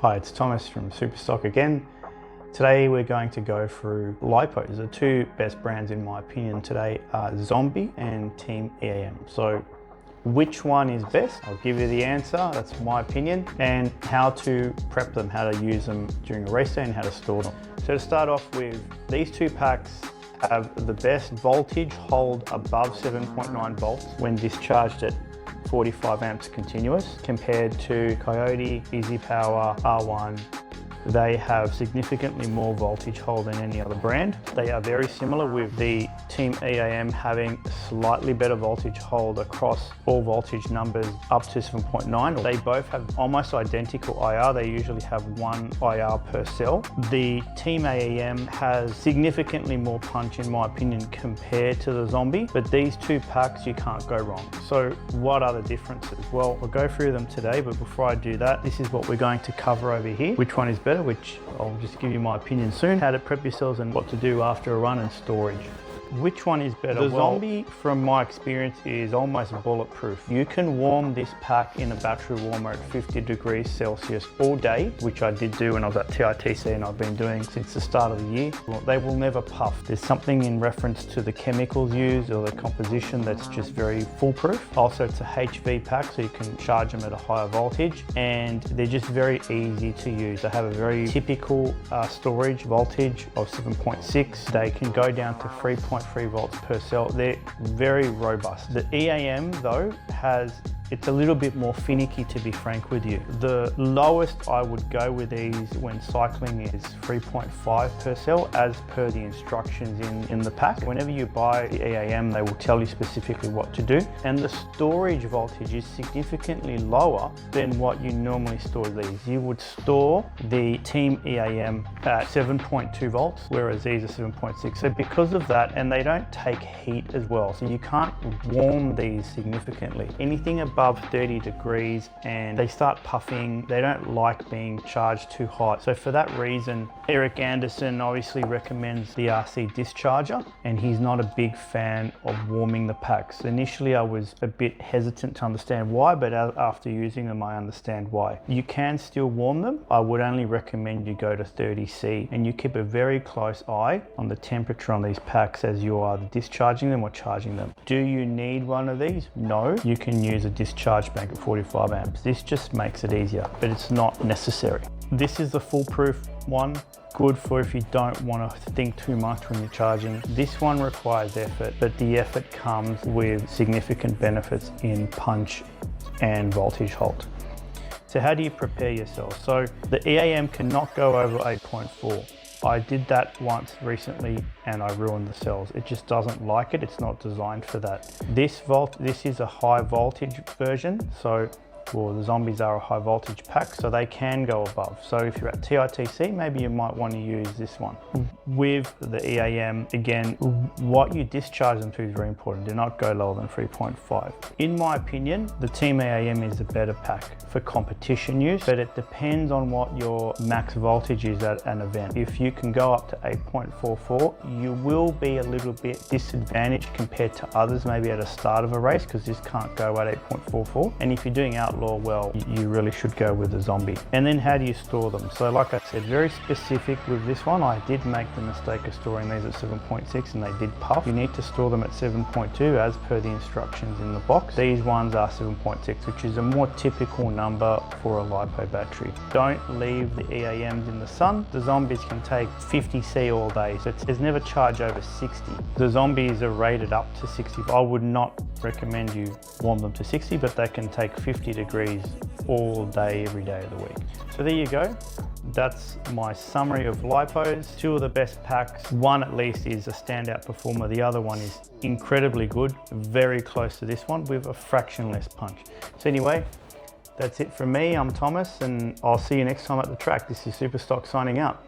Hi, it's Thomas from Superstock again. Today we're going to go through Lipo. The two best brands in my opinion today are Zombie and Team EAM. So which one is best? I'll give you the answer, that's my opinion, and how to prep them, how to use them during a race day and how to store them. So to start off with, these two packs have the best voltage hold above 7.9 volts when discharged at 45 amps continuous compared to Coyote, Easy Power, R1. They have significantly more voltage hold than any other brand. They are very similar, with the Team EAM having slightly better voltage hold across all voltage numbers up to 7.9. They both have almost identical IR. They usually have one IR per cell. The Team EAM has significantly more punch in my opinion compared to the Zombie, but these two packs you can't go wrong. So what are the differences? Well, we'll go through them today, but before I do that, this is what we're going to cover over here. Which one is better? Which I'll just give you my opinion soon, how to prep yourselves and what to do after a run and storage. Which one is better? The Zombie, from my experience, is almost bulletproof. You can warm this pack in a battery warmer at 50 degrees Celsius all day, which I did do when I was at TITC and I've been doing since the start of the year. They will never puff. There's something in reference to the chemicals used or the composition that's just very foolproof. Also, it's a HV pack, so you can charge them at a higher voltage, and they're just very easy to use. They have a very typical storage voltage of 7.6. They can go down to 3.3 volts per cell. They're very robust. The EAM though it's a little bit more finicky, to be frank with you. The lowest I would go with these when cycling is 3.5 per cell as per the instructions in the pack. Whenever you buy the EAM, they will tell you specifically what to do. And the storage voltage is significantly lower than what you normally store these. You would store the Team EAM at 7.2 volts, whereas these are 7.6. So because of that, and they don't take heat as well, so you can't warm these significantly. Anything above 30 degrees and they start puffing, they don't like being charged too hot. So for that reason, Eric Anderson obviously recommends the RC discharger, and he's not a big fan of warming the packs. Initially I was a bit hesitant to understand why, but after using them I understand why. You can still warm them. I would only recommend you go to 30C and you keep a very close eye on the temperature on these packs as you are discharging them or charging them. Do you need one of these? No, you can use a discharge bank at 45 amps. This just makes it easier, but it's not necessary. This is the foolproof one. Good for if you don't want to think too much when you're charging. This one requires effort, but the effort comes with significant benefits in punch and voltage hold. So how do you prepare yourself? So the EAM cannot go over 8.4. I did that once recently and I ruined the cells. It just doesn't like it. It's not designed for that. This is a high voltage version. So the Zombies are a high voltage pack, so they can go above. So if you're at TITC, maybe you might want to use this one. With the EAM, again, what you discharge them to is very important. Do not go lower than 3.5. In my opinion, the Team EAM is a better pack for competition use, but it depends on what your max voltage is at an event. If you can go up to 8.44, you will be a little bit disadvantaged compared to others, maybe at the start of a race, because this can't go at 8.44. And if you're doing outlaw, well, you really should go with the Zombie. And then how do you store them? So like I said, very specific with this one. I did make the mistake of storing these at 7.6 and they did puff. You need to store them at 7.2 as per the instructions in the box. These ones are 7.6, which is a more typical number for a Lipo battery. Don't leave the EAMs in the sun. The Zombies can take 50C all day, so there's never charge over 60. The Zombies are rated up to 60. I would not recommend you warm them to 60, but they can take 50 degrees all day, every day of the week. So there you go. That's my summary of Lipos. Two of the best packs. One at least is a standout performer. The other one is incredibly good, very close to this one with a fraction less punch. So anyway, that's it from me. I'm Thomas and I'll see you next time at the track. This is Superstock signing out.